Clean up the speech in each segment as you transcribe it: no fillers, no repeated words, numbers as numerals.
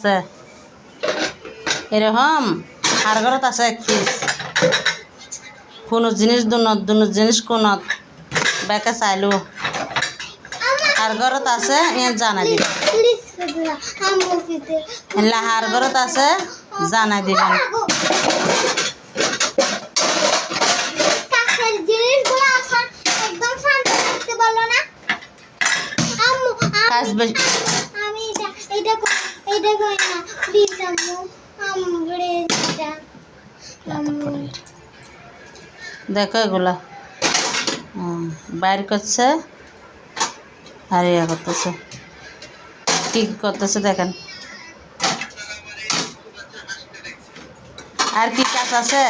আছে এরকম আর ঘরত আছে এক পিস কোনো জিনিস দুনো জিনিস কোনত বেকে চাইলো আর ঘরত আছে জানাই দিবেন আর ঘরত আছে জানাই দিবেন কাজ বেশি দেখো এগুলা বাইর করছে আর ইয়ে করতেছে কি করতেছে দেখেন আর কি কাজ আছে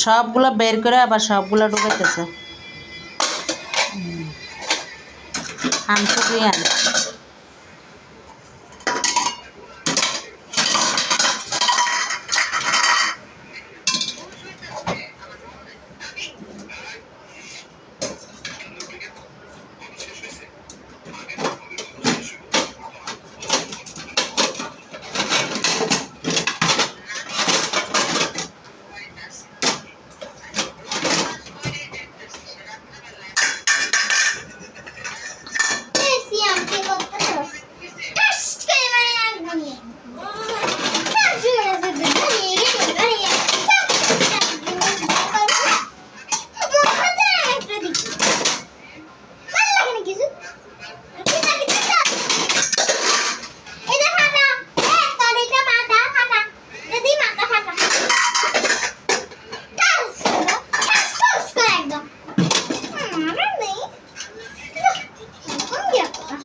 সবগুলা বের করে আবার সবগুলা ঢুকাইতেছে আনছো কি